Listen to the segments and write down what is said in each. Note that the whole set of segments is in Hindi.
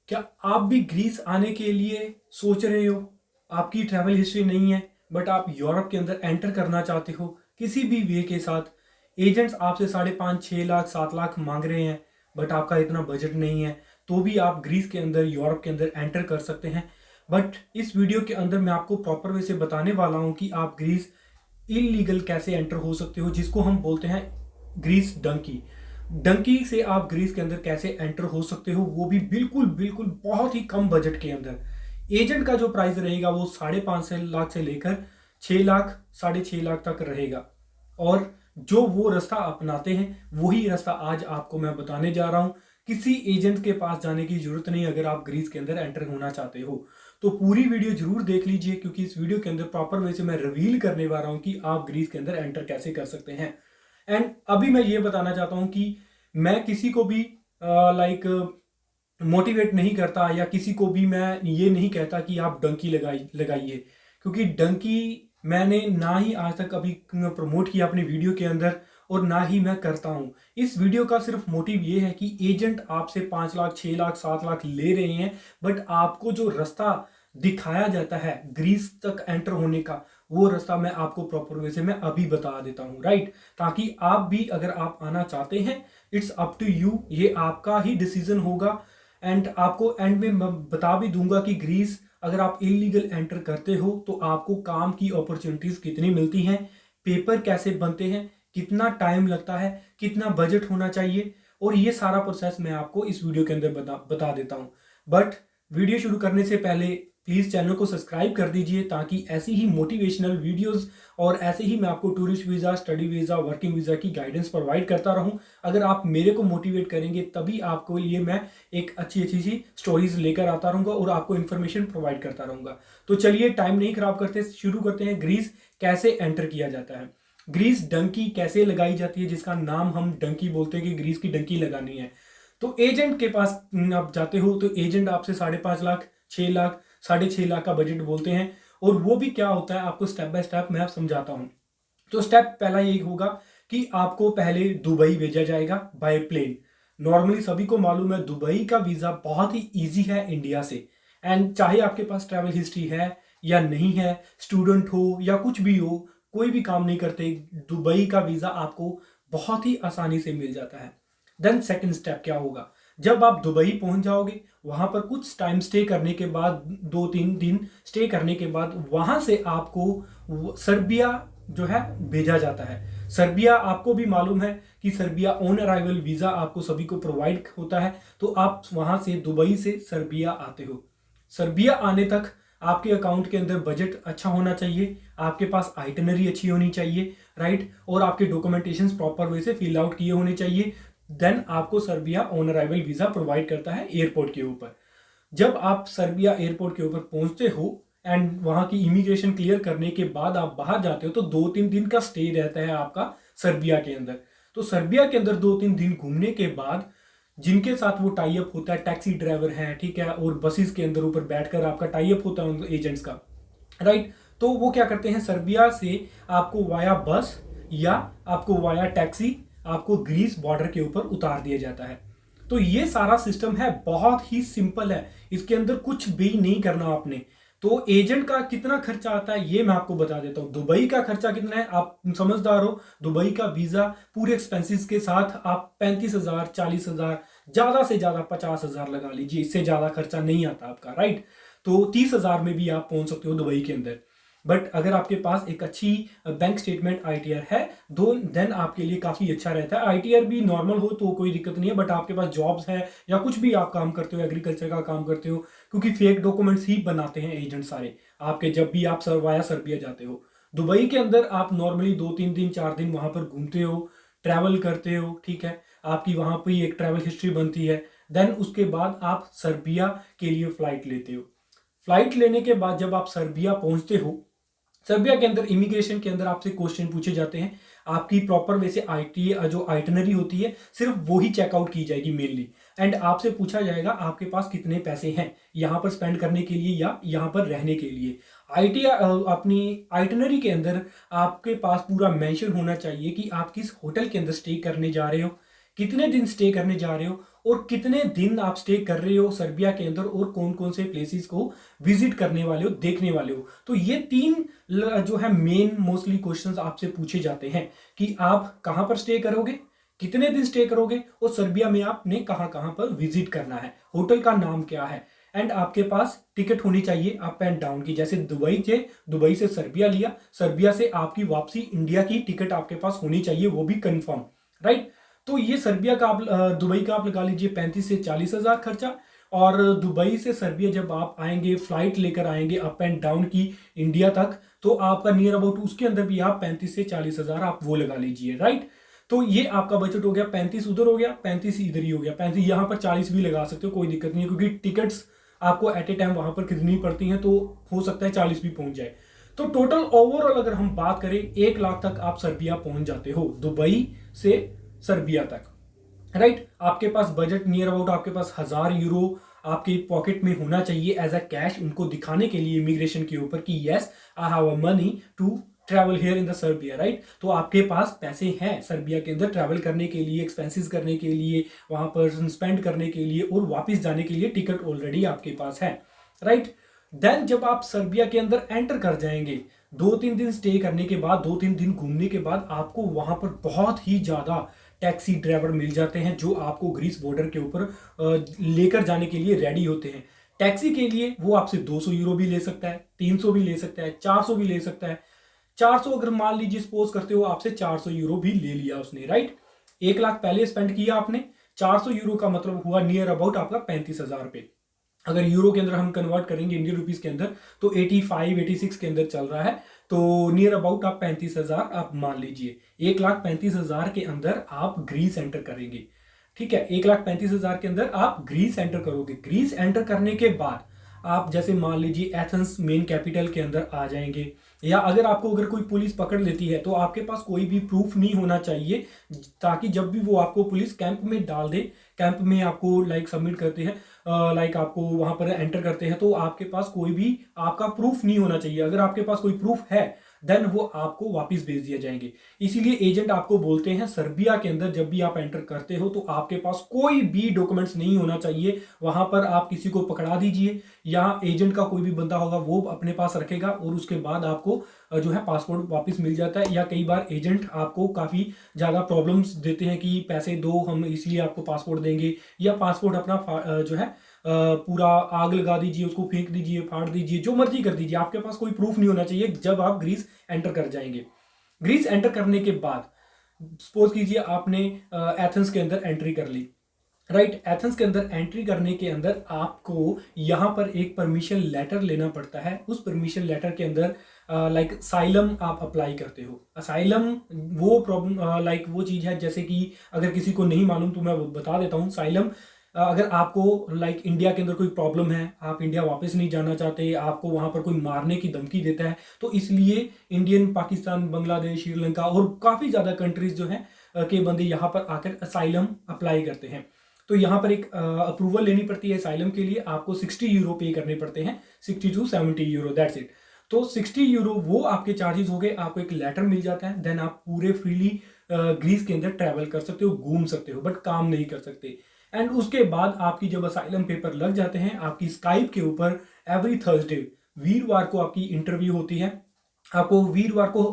क्या आप भी ग्रीस आने के लिए सोच रहे हो? आपकी ट्रैवल हिस्ट्री नहीं है बट आप यूरोप के अंदर एंटर करना चाहते हो किसी भी वे के साथ। एजेंट्स आपसे 5.5 6 लाख 7 लाख मांग रहे हैं बट आपका इतना बजट नहीं है, तो भी आप ग्रीस के अंदर यूरोप के अंदर एंटर कर सकते हैं। बट इस वीडियो के अंदर मैं आपको प्रॉपर वे से बताने वाला हूँ कि आप ग्रीस इलीगल कैसे एंटर हो सकते हो, जिसको हम बोलते हैं ग्रीस डंकी। डंकी से आप ग्रीस के अंदर कैसे एंटर हो सकते हो, वो भी बिल्कुल बिल्कुल बहुत ही कम बजट के अंदर। एजेंट का जो प्राइस रहेगा वो 5.5 लाख से लेकर 6 लाख 6.5 लाख तक रहेगा। और जो वो रास्ता अपनाते हैं वही रास्ता आज आपको मैं बताने जा रहा हूं। किसी एजेंट के पास जाने की जरूरत नहीं अगर आप ग्रीस के अंदर एंटर होना चाहते हो। तो पूरी वीडियो जरूर देख लीजिए, क्योंकि इस वीडियो के अंदर प्रॉपर वे से मैं रिवील करने वाला हूं कि आप ग्रीस के अंदर एंटर कैसे कर सकते हैं। एंड अभी मैं ये बताना चाहता हूं कि मैं किसी को भी लाइक मोटिवेट नहीं करता, या किसी को भी मैं ये नहीं कहता कि आप डंकी लगाइए, क्योंकि डंकी मैंने ना ही आज तक कभी प्रमोट किया अपनी वीडियो के अंदर, और ना ही मैं करता हूं। इस वीडियो का सिर्फ मोटिव ये है कि एजेंट आपसे 5 लाख 6 लाख 7 लाख ले रहे हैं, बट आपको जो रास्ता दिखाया जाता है ग्रीस तक एंटर होने का, वो रास्ता मैं आपको प्रॉपर वे से मैं अभी बता देता हूँ, राइट। ताकि आप भी अगर आप आना चाहते हैं, इट्स अप टू यू, ये आपका ही डिसीजन होगा। एंड आपको एंड में मैं बता भी दूंगा कि ग्रीस अगर आप इलीगल एंटर करते हो तो आपको काम की अपॉर्चुनिटीज कितनी मिलती हैं, पेपर कैसे बनते हैं, कितना टाइम लगता है, कितना बजट होना चाहिए, और ये सारा प्रोसेस मैं आपको इस वीडियो के अंदर बता देता हूँ। बट वीडियो शुरू करने से पहले प्लीज़ चैनल को सब्सक्राइब कर दीजिए, ताकि ऐसी ही मोटिवेशनल वीडियोस और ऐसे ही मैं आपको tourist visa, study visa, working visa की गाइडेंस प्रोवाइड करता रहूं। अगर आप मेरे को मोटिवेट करेंगे तभी आपको लिए मैं एक अच्छी अच्छी सी स्टोरीज लेकर आता रहूँगा और आपको इन्फॉर्मेशन प्रोवाइड करता रहूँगा। तो चलिए टाइम नहीं खराब करते, शुरू करते हैं। ग्रीस कैसे एंटर किया जाता है, ग्रीस डंकी कैसे लगाई जाती है, जिसका नाम हम डंकी बोलते हैं कि ग्रीस की डंकी लगानी है। तो एजेंट के पास आप जाते हो तो एजेंट आपसे 5.5 लाख 6 लाख 6.5 लाख का बजट बोलते हैं। और वो भी क्या होता है आपको स्टेप बाय स्टेप मैं आप समझाता हूँ। तो स्टेप पहला ये होगा कि आपको पहले दुबई भेजा जाएगा बाय प्लेन। नॉर्मली सभी को मालूम है दुबई का वीज़ा बहुत ही ईजी है इंडिया से। एंड चाहे आपके पास ट्रैवल हिस्ट्री है या नहीं है, स्टूडेंट हो या कुछ भी हो, कोई भी काम नहीं करते, दुबई का वीज़ा आपको बहुत ही आसानी से मिल जाता है। देन सेकंड स्टेप क्या होगा, जब आप दुबई पहुंच जाओगे वहां पर कुछ टाइम स्टे करने के बाद, 2 3 दिन स्टे करने के बाद, वहां से आपको सर्बिया जो है भेजा जाता है। सर्बिया आपको भी मालूम है कि सर्बिया ऑन अराइवल वीज़ा आपको सभी को प्रोवाइड होता है। तो आप वहां से दुबई से सर्बिया आते हो। सर्बिया आने तक आपके अकाउंट के अंदर बजट अच्छा होना चाहिए, आपके पास आइटनरी अच्छी होनी चाहिए, राइट, और आपके डॉक्यूमेंटेशन प्रॉपर वे से फिल आउट किए होने चाहिए। देन आपको Serbia on arrival visa provide करता है एयरपोर्ट के ऊपर। जब आप सर्बिया एयरपोर्ट के ऊपर पहुंचते हो एंड वहां की इमिग्रेशन क्लियर करने के बाद आप बाहर जाते हो, तो 2 3 दिन का स्टे रहता है आपका सर्बिया के अंदर। तो सर्बिया के अंदर 2 3 दिन घूमने के बाद जिनके साथ वो टाई अप होता है, टैक्सी ड्राइवर हैं, ठीक है, और बसेस के अंदर ऊपर बैठकर आपका टाई अप होता है उन एजेंट्स का, राइट। तो वो क्या करते हैं, सर्बिया से आपको वाया बस या आपको वाया टैक्सी आपको ग्रीस बॉर्डर के ऊपर उतार दिया जाता है। तो ये सारा सिस्टम है, बहुत ही सिंपल है, इसके अंदर कुछ भी नहीं करना आपने। तो एजेंट का कितना खर्चा आता है ये मैं आपको बता देता हूँ। दुबई का खर्चा कितना है, आप समझदार हो, दुबई का वीजा पूरे एक्सपेंसेस के साथ आप 35,000 40,000, ज्यादा से ज्यादा 50,000 लगा लीजिए, इससे ज्यादा खर्चा नहीं आता आपका, राइट। तो 30,000 में भी आप पहुंच सकते हो दुबई के अंदर। बट अगर आपके पास एक अच्छी बैंक स्टेटमेंट आईटीआर है दो, देन आपके लिए काफ़ी अच्छा रहता है। आईटीआर भी नॉर्मल हो तो कोई दिक्कत नहीं है, बट आपके पास जॉब्स है या कुछ भी आप काम करते हो, एग्रीकल्चर का काम करते हो, क्योंकि फेक डॉक्यूमेंट्स ही बनाते हैं एजेंट सारे आपके, जब भी आप वाया सर्बिया जाते हो। दुबई के अंदर आप नॉर्मली 2 3 दिन 4 दिन वहाँ पर घूमते हो, ट्रैवल करते हो, ठीक है, आपकी वहाँ पर एक ट्रैवल हिस्ट्री बनती है। देन उसके बाद आप सर्बिया के लिए फ़्लाइट लेते हो। फ्लाइट लेने के बाद जब आप सर्बिया पहुँचते हो, सर्बिया के अंदर इमिग्रेशन के अंदर आपसे क्वेश्चन पूछे जाते हैं। आपकी प्रॉपर वैसे आईटी जो आइटनरी होती है सिर्फ वो ही चेकआउट की जाएगी मेनली। एंड आपसे पूछा जाएगा आपके पास कितने पैसे हैं यहाँ पर स्पेंड करने के लिए या यहाँ पर रहने के लिए। आईटी अपनी आइटनरी के अंदर आपके पास पूरा मेंशन होना चाहिए कि आप किस होटल के अंदर स्टे करने जा रहे हो, कितने दिन स्टे करने जा रहे हो, और कितने दिन आप स्टे कर रहे हो सर्बिया के अंदर और कौन कौन से प्लेसेस को विजिट करने वाले हो, देखने वाले हो। तो ये तीन जो है मेन मोस्टली क्वेश्चंस आपसे पूछे जाते हैं कि आप कहां पर स्टे करोगे, कितने दिन स्टे करोगे और सर्बिया में आपने कहां कहां पर विजिट करना है, होटल का नाम क्या है, एंड आपके पास टिकट होनी चाहिए अप एंड डाउन की। जैसे दुबई से सर्बिया लिया, सर्बिया से आपकी वापसी इंडिया की टिकट आपके पास होनी चाहिए, वो भी कंफर्म, राइट। तो ये सर्बिया का आप दुबई का आप लगा लीजिए 35 से 40 हजार खर्चा, और दुबई से सर्बिया जब आप आएंगे फ्लाइट लेकर आएंगे अप एंड डाउन की इंडिया तक, तो आपका नियर अबाउट उसके अंदर भी आप 35 से 40 हजार आप वो लगा लीजिए, राइट। तो ये आपका बजट हो गया, 35 उधर हो गया, 35 इधर ही हो गया, 35 यहां पर 40 भी लगा सकते हो, कोई दिक्कत नहीं है, क्योंकि टिकट्स आपको एट ए टाइम वहां पर खरीदनी पड़ती हैं, तो हो सकता है 40 भी पहुंच जाए। तो टोटल ओवरऑल अगर हम बात करें 1 लाख तक आप सर्बिया पहुंच जाते हो, दुबई से सर्बिया तक, राइट। आपके पास बजट नियर अबाउट आपके पास 1000 यूरो आपके पॉकेट में होना चाहिए एज अ कैश, उनको दिखाने के लिए इमिग्रेशन के ऊपर कि yes I have a money to travel here in the Serbia, right. तो आपके पास पैसे हैं सर्बिया के अंदर ट्रैवल करने के लिए, एक्सपेंसेस करने के लिए, वहां पर स्पेंड करने के लिए और वापस जाने के लिए टिकट ऑलरेडी आपके पास है, राइट। देन जब आप सर्बिया के अंदर एंटर कर जाएंगे, 2-3 दिन स्टे करने के बाद, 2-3 दिन घूमने के बाद, आपको वहां पर बहुत ही ज्यादा टैक्सी ड्राइवर मिल जाते हैं जो आपको ग्रीस बॉर्डर के ऊपर लेकर जाने के लिए रेडी होते हैं। टैक्सी के लिए वो आपसे 200 यूरो भी ले सकता है, 300 भी ले सकता है, 400 भी ले सकता है। 400 अगर मान लीजिए सपोज करते हो आपसे 400 यूरो भी ले लिया उसने, राइट। 1 लाख पहले स्पेंड किया आपने, 400 यूरो का मतलब हुआ नियर अबाउट आपका 35,000 रुपए। अगर यूरो के अंदर हम कन्वर्ट करेंगे इंडियन रुपीज के अंदर तो 85-86 के अंदर चल रहा है, तो नियर अबाउट आप 35,000 आप मान लीजिए। 1,35,000 के अंदर आप ग्रीस एंटर करेंगे, ठीक है। 1,35,000 के अंदर आप ग्रीस एंटर करोगे। ग्रीस एंटर करने के बाद आप जैसे मान लीजिए एथेंस मेन कैपिटल के अंदर आ जाएंगे, या अगर आपको अगर कोई पुलिस पकड़ लेती है तो आपके पास कोई भी प्रूफ नहीं होना चाहिए, ताकि जब भी वो आपको पुलिस कैंप में डाल दे, कैंप में आपको लाइक सबमिट करते हैं, लाइक आपको वहां पर एंटर करते हैं, तो आपके पास कोई भी आपका प्रूफ नहीं होना चाहिए। अगर आपके पास कोई प्रूफ है देन वो आपको वापस भेज दिए जाएंगे। इसीलिए एजेंट आपको बोलते हैं सर्बिया के अंदर जब भी आप एंटर करते हो तो आपके पास कोई भी डॉक्यूमेंट्स नहीं होना चाहिए। वहां पर आप किसी को पकड़ा दीजिए, या एजेंट का कोई भी बंदा होगा वो अपने पास रखेगा, और उसके बाद आपको जो है पासपोर्ट वापस मिल जाता है। या कई बार एजेंट आपको काफी ज्यादा प्रॉब्लम्स देते हैं कि पैसे दो, हम इसलिए आपको पासपोर्ट देंगे, या पासपोर्ट अपना जो है पूरा आग लगा दीजिए, उसको फेंक दीजिए, फाड़ दीजिए, जो मर्जी कर दीजिए, आपके पास कोई प्रूफ नहीं होना चाहिए जब आप ग्रीस एंटर कर जाएंगे। ग्रीस एंटर करने के बाद सपोज कीजिए आपने एथेंस के अंदर एंट्री कर ली, राइट। एथेंस के अंदर एंट्री करने के अंदर आपको यहाँ पर एक परमिशन लेटर लेना पड़ता है। उस परमिशन लेटर के अंदर लाइक असाइलम आप अप्लाई करते हो। असाइलम वो प्रॉब्लम लाइक वो चीज़ है, जैसे कि अगर किसी को नहीं मालूम तो मैं बता देता हूँ। असाइलम अगर आपको लाइक इंडिया के अंदर कोई प्रॉब्लम है, आप इंडिया वापस नहीं जाना चाहते, आपको वहां पर कोई मारने की धमकी देता है, तो इसलिए इंडियन, पाकिस्तान, बांग्लादेश, श्रीलंका और काफ़ी ज़्यादा कंट्रीज जो हैं के बंदे यहाँ पर आकर असाइलम अप्लाई करते हैं। तो यहाँ पर एक अप्रूवल लेनी पड़ती है असाइलम के लिए, आपको 60 यूरो पे करने पड़ते हैं, 60 to 70 यूरो, दैट्स इट। तो 60 यूरो वो आपके चार्जेस हो गए, आपको एक लेटर मिल जाता है, देन आप पूरे फ्रीली ग्रीस के अंदर ट्रैवल कर सकते हो, घूम सकते हो, बट काम नहीं कर सकते। एंड उसके बाद आपकी जब असाइलम पेपर लग जाते हैं, आपकी स्काइप के ऊपर एवरी थर्सडे, वीरवार को आपकी इंटरव्यू होती है। आपको वीरवार को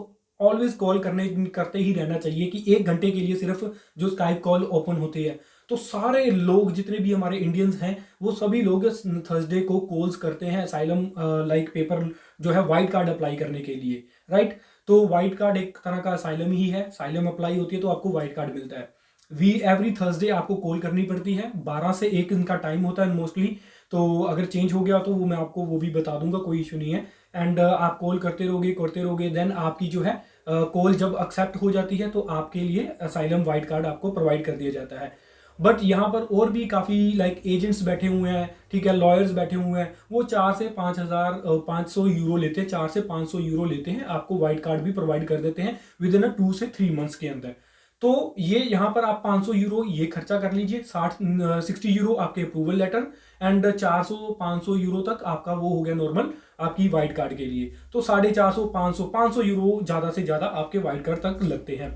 ऑलवेज कॉल करते ही रहना चाहिए कि 1 घंटे के लिए सिर्फ जो स्काइप कॉल ओपन होती है। तो सारे लोग जितने भी हमारे इंडियंस हैं वो सभी लोग थर्सडे को कॉल्स करते हैं असाइलम लाइक पेपर जो है वाइट कार्ड अप्लाई करने के लिए, राइट। तो वाइट कार्ड एक तरह का असाइलम ही है, असाइलम अप्लाई होती है तो आपको वाइट कार्ड मिलता है। एवरी थर्सडे आपको कॉल करनी पड़ती है, 12 से 1 इनका टाइम होता है मोस्टली। तो अगर चेंज हो गया तो वो मैं आपको वो भी बता दूंगा, कोई इशू नहीं है। एंड आप कॉल करते रहोगे, देन आपकी जो है कॉल जब एक्सेप्ट हो जाती है तो आपके लिए असाइलम वाइट कार्ड आपको प्रोवाइड कर दिया जाता है। बट यहाँ पर और भी काफ़ी लाइक एजेंट्स बैठे हुए हैं, ठीक है, लॉयर्स बैठे हुए हैं, वो 4 से 5,500 यूरो लेते हैं, 4 से 500 यूरो लेते हैं, आपको वाइट कार्ड भी प्रोवाइड कर देते हैं विद इन 2 से 3 मंथ्स के अंदर। तो ये यहाँ पर आप 500 यूरो ये खर्चा कर लीजिए, 60 यूरो आपके अप्रूवल लेटर, एंड 400-500 यूरो तक आपका वो हो गया नॉर्मल आपकी वाइट कार्ड के लिए। तो 450, 500 यूरो ज़्यादा से ज़्यादा आपके वाइट कार्ड तक लगते हैं,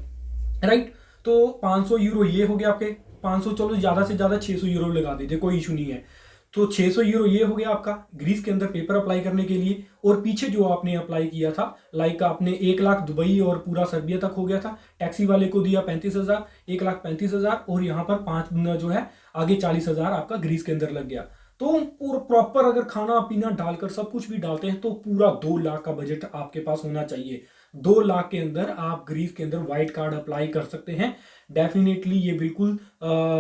राइट। तो 500 यूरो ये हो गया आपके 500, चलो ज़्यादा से ज़्यादा 600 यूरो लगा दीजिए, कोई इशू नहीं है। तो 600 यूरो ये हो गया आपका ग्रीस के अंदर पेपर अप्लाई करने के लिए। और पीछे जो आपने अप्लाई किया था, लाइक आपने 1 लाख दुबई और पूरा सर्बिया तक हो गया था, टैक्सी वाले को दिया 35,000, 1,35,000, और यहाँ पर 5 जो है आगे 40,000 आपका ग्रीस के अंदर लग गया। तो पूरा प्रॉपर अगर खाना पीना डालकर सब कुछ भी डालते हैं तो पूरा 2 लाख का बजट आपके पास होना चाहिए। 2 लाख के अंदर आप ग्रीस के अंदर वाइट कार्ड अप्लाई कर सकते हैं। डेफिनेटली ये बिल्कुल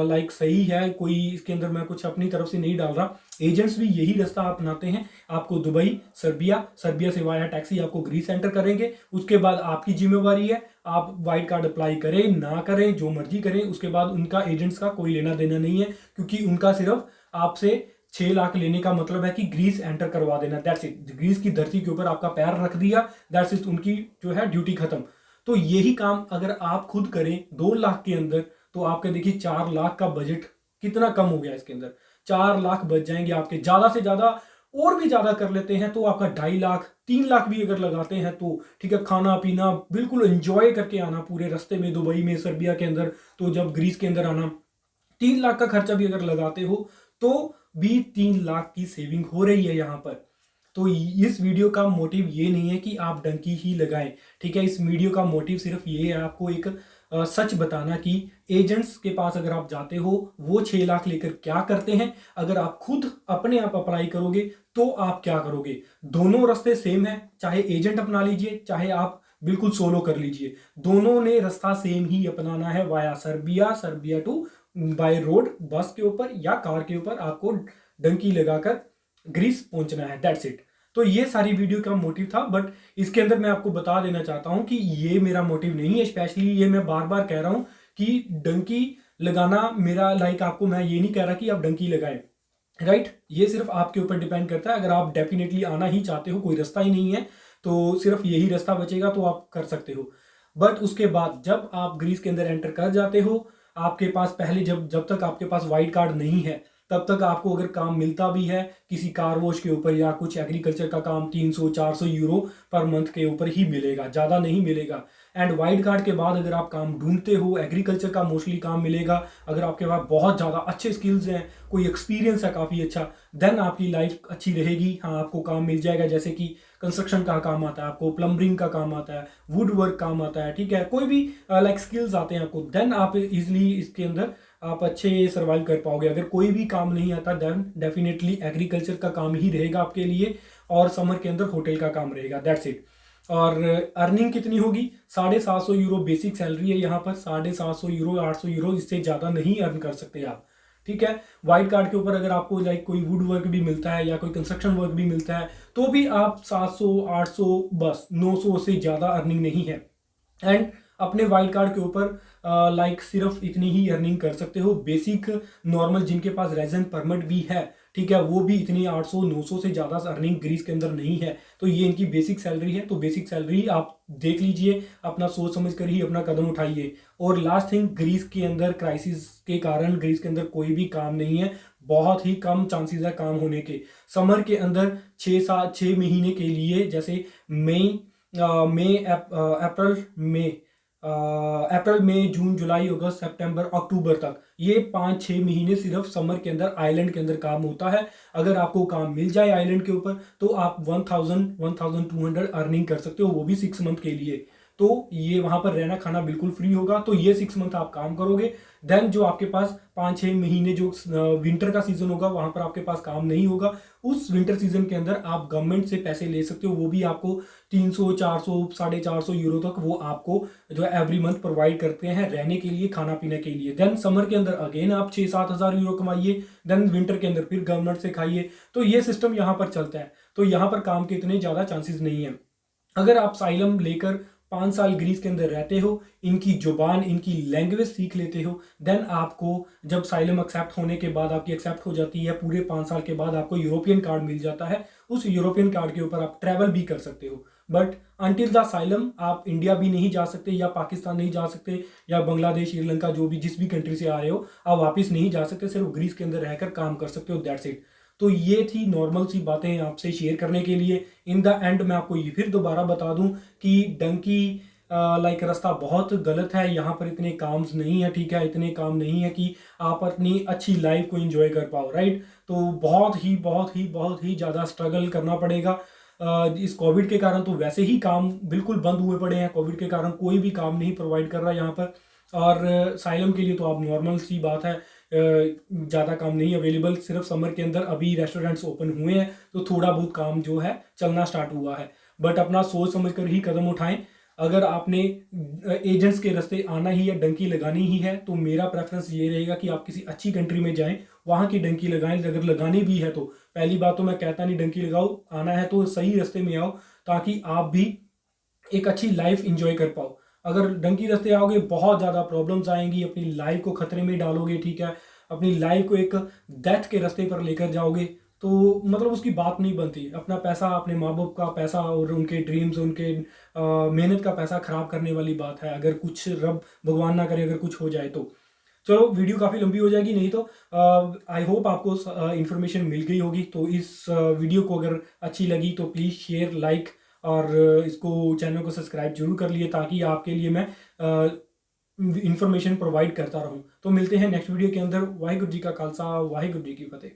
लाइक सही है, कोई इसके अंदर मैं कुछ अपनी तरफ से नहीं डाल रहा। एजेंट्स भी यही रास्ता अपनाते हैं, आपको दुबई, सर्बिया से वाया टैक्सी आपको ग्रीस एंटर करेंगे। उसके बाद आपकी जिम्मेवारी है, आप वाइट कार्ड अप्लाई करें ना करें, जो मर्जी करें, उसके बाद उनका एजेंट्स का कोई लेना देना नहीं है, क्योंकि उनका सिर्फ आपसे 6 लाख लेने का मतलब है कि ग्रीस एंटर करवा देना, दैट्स इट। ग्रीस की धरती के ऊपर आपका पैर रख दिया, दैट्स इट, उनकी जो है ड्यूटी खत्म। तो यही काम अगर आप खुद करें 2 लाख के अंदर, तो आपका देखिए 4 लाख का बजट कितना कम हो गया इसके अंदर। 4 लाख बच जाएंगे आपके, ज्यादा से ज्यादा और भी ज्यादा कर लेते हैं तो आपका 2.5 लाख, 3 लाख भी अगर लगाते हैं तो ठीक है, खाना पीना बिल्कुल एंजॉय करके आना पूरे रास्ते में दुबई में, सर्बिया के अंदर, तो जब ग्रीस के अंदर आना 3 लाख का खर्चा भी अगर लगाते हो तो भी 3 लाख की सेविंग हो रही है यहाँ पर। तो इस वीडियो का मोटिव ये नहीं है कि आप डंकी ही लगाएं, ठीक है। इस वीडियो का मोटिव सिर्फ ये है आपको एक सच बताना कि एजेंट्स के पास अगर आप जाते हो वो 6 लाख लेकर क्या करते हैं, अगर आप खुद अपने आप अप्लाई करोगे तो आप क्या करोगे। दोनों रास्ते सेम है, चाहे एजेंट अपना लीजिए चाहे आप बिल्कुल सोलो कर लीजिए, दोनों ने रास्ता सेम ही अपनाना है, via Serbia to by road, bus के ऊपर या कार के ऊपर आपको डंकी लगाकर ग्रीस पहुंचना है, दैट्स इट। तो ये सारी वीडियो का मोटिव था, बट इसके अंदर मैं आपको बता देना चाहता हूं कि ये मेरा मोटिव नहीं है। स्पेशली ये मैं बार बार कह रहा हूं कि डंकी लगाना मेरा लाइक, आपको मैं ये नहीं कह रहा कि आप डंकी लगाएं, राइट। ये सिर्फ आपके ऊपर डिपेंड करता है। अगर आप डेफिनेटली आना ही चाहते हो, कोई रास्ता ही नहीं है, तो सिर्फ यही रास्ता बचेगा तो आप कर सकते हो। बट उसके बाद जब आप ग्रीस के अंदर एंटर कर जाते हो, आपके पास पहले जब तक आपके पास वाइट कार्ड नहीं है तब तक आपको अगर काम मिलता भी है किसी कार वॉश के ऊपर या कुछ एग्रीकल्चर का काम, 300-400 यूरो पर मंथ के ऊपर ही मिलेगा, ज़्यादा नहीं मिलेगा। एंड वाइट कार्ड के बाद अगर आप काम ढूंढते हो, एग्रीकल्चर का मोस्टली काम मिलेगा। अगर आपके पास बहुत ज़्यादा अच्छे स्किल्स हैं, कोई एक्सपीरियंस है काफ़ी अच्छा, देन आपकी लाइफ अच्छी रहेगी। हाँ, आपको काम मिल जाएगा, जैसे कि कंस्ट्रक्शन का काम आता है आपको, प्लम्बरिंग का काम आता है, वुड वर्क काम आता है, ठीक है, कोई भी लाइक स्किल्स आते हैं आपको, देन आप इजिली इसके अंदर आप अच्छे सर्वाइव कर पाओगे। अगर कोई भी काम नहीं आता देन डेफिनेटली एग्रीकल्चर का काम ही रहेगा आपके लिए, और समर के अंदर होटल का काम रहेगा, दैट्स इट। और अर्निंग कितनी होगी, 750 यूरो बेसिक सैलरी है यहाँ पर, 750 यूरो, 800 यूरो, इससे ज़्यादा नहीं अर्न कर सकते आप, ठीक है। वाइट कार्ड के ऊपर अगर आपको लाइक कोई वुड वर्क भी मिलता है या कोई कंस्ट्रक्शन वर्क भी मिलता है तो भी आप 700, 800, बस 900 से ज़्यादा अर्निंग नहीं है। एंड अपने वाइट कार्ड के ऊपर लाइक सिर्फ इतनी ही अर्निंग कर सकते हो। बेसिक नॉर्मल जिनके पास रेजिडेंट परमिट भी है, ठीक है, वो भी इतनी 800-900 से ज़्यादा अर्निंग ग्रीस के अंदर नहीं है। तो ये इनकी बेसिक सैलरी है। तो बेसिक सैलरी आप देख लीजिए, अपना सोच समझ कर ही अपना कदम उठाइए। और लास्ट थिंग, ग्रीस के अंदर क्राइसिस के कारण ग्रीस के अंदर कोई भी काम नहीं है, बहुत ही कम चांसेस है काम होने के। समर के अंदर 6 महीने के लिए, जैसे अप्रैल, मई, जून, जुलाई, अगस्त, सितंबर, अक्टूबर तक, ये 5-6 महीने सिर्फ समर के अंदर आइलैंड के अंदर काम होता है। अगर आपको काम मिल जाए आइलैंड के ऊपर तो आप 1200 अर्निंग कर सकते हो, वो भी 6 मंथ के लिए। तो ये वहां पर रहना खाना बिल्कुल फ्री होगा। तो ये 6 मंथ आप काम करोगे, देन जो आपके पास 5-6 महीने जो विंटर का सीजन होगा वहां पर आपके पास काम नहीं होगा। उस विंटर सीजन के अंदर आप गवर्नमेंट से पैसे ले सकते हो, वो भी आपको 300, 400, 450 यूरो तक वो आपको जो है एवरी मंथ प्रोवाइड करते हैं रहने के लिए, खाना पीने के लिए। देन समर के अंदर अगेन आप 6-7 हज़ार यूरो कमाइए, देन विंटर के अंदर फिर गवर्नमेंट से खाइए। तो ये सिस्टम यहाँ पर चलता है। तो यहाँ पर काम के इतने ज़्यादा चांसेस नहीं है। अगर आप साइलम लेकर 5 साल ग्रीस के अंदर रहते हो, इनकी जुबान, इनकी लैंग्वेज सीख लेते हो, देन आपको जब साइलम एक्सेप्ट होने के बाद, आपकी एक्सेप्ट हो जाती है, पूरे 5 साल के बाद आपको यूरोपियन कार्ड मिल जाता है। उस यूरोपियन कार्ड के ऊपर आप ट्रैवल भी कर सकते हो। बट अंटिल द साइलम आप इंडिया भी नहीं जा सकते, या पाकिस्तान नहीं जा सकते, या बांग्लादेश, श्रीलंका, जो भी जिस भी कंट्री से आ रहे हो आप वापस नहीं जा सकते, सिर्फ ग्रीस के अंदर रहकर काम कर सकते हो, दैट्स इट। तो ये थी नॉर्मल सी बातें आपसे शेयर करने के लिए। इन द एंड मैं आपको ये फिर दोबारा बता दूं कि डंकी लाइक रास्ता बहुत गलत है, यहाँ पर इतने काम्स नहीं है, ठीक है, इतने काम नहीं है कि आप अपनी अच्छी लाइफ को एंजॉय कर पाओ, राइट। तो बहुत ही ज़्यादा स्ट्रगल करना पड़ेगा। इस कोविड के कारण तो वैसे ही काम बिल्कुल बंद हुए पड़े हैं, कोविड के कारण कोई भी काम नहीं प्रोवाइड कर रहा यहाँ पर। और साइलम के लिए तो आप नॉर्मल सी बात है, ज़्यादा काम नहीं अवेलेबल, सिर्फ समर के अंदर अभी रेस्टोरेंट्स ओपन हुए हैं तो थोड़ा बहुत काम जो है चलना स्टार्ट हुआ है। बट अपना सोच समझ कर ही कदम उठाएं। अगर आपने एजेंट्स के रास्ते आना ही है, डंकी लगानी ही है, तो मेरा प्रेफरेंस ये रहेगा कि आप किसी अच्छी कंट्री में जाएं, वहाँ की डंकी लगाएं। अगर लगानी भी है तो पहली बात तो मैं कहता नहीं डंकी लगाओ, आना है तो सही रास्ते में आओ ताकि आप भी एक अच्छी लाइफ इंजॉय कर पाओ। अगर डंकी रास्ते आओगे बहुत ज़्यादा प्रॉब्लम्स आएंगी, अपनी लाइफ को खतरे में डालोगे, ठीक है, अपनी लाइफ को एक डेथ के रास्ते पर लेकर जाओगे तो मतलब उसकी बात नहीं बनती। अपना पैसा, अपने माँ बाप का पैसा और उनके ड्रीम्स, उनके मेहनत का पैसा खराब करने वाली बात है, अगर कुछ रब भगवान ना करे अगर कुछ हो जाए तो। चलो वीडियो काफ़ी लंबी हो जाएगी, नहीं तो आई होप आपको इन्फॉर्मेशन मिल गई होगी। तो इस वीडियो को अगर अच्छी लगी तो प्लीज़ शेयर, लाइक और इसको चैनल को सब्सक्राइब जरूर कर लिए ताकि आपके लिए मैं इंफॉर्मेशन प्रोवाइड करता रहूं। तो मिलते हैं नेक्स्ट वीडियो के अंदर। वाहिगुरू जी का खालसा, वाहिगुरू जी की फतेह।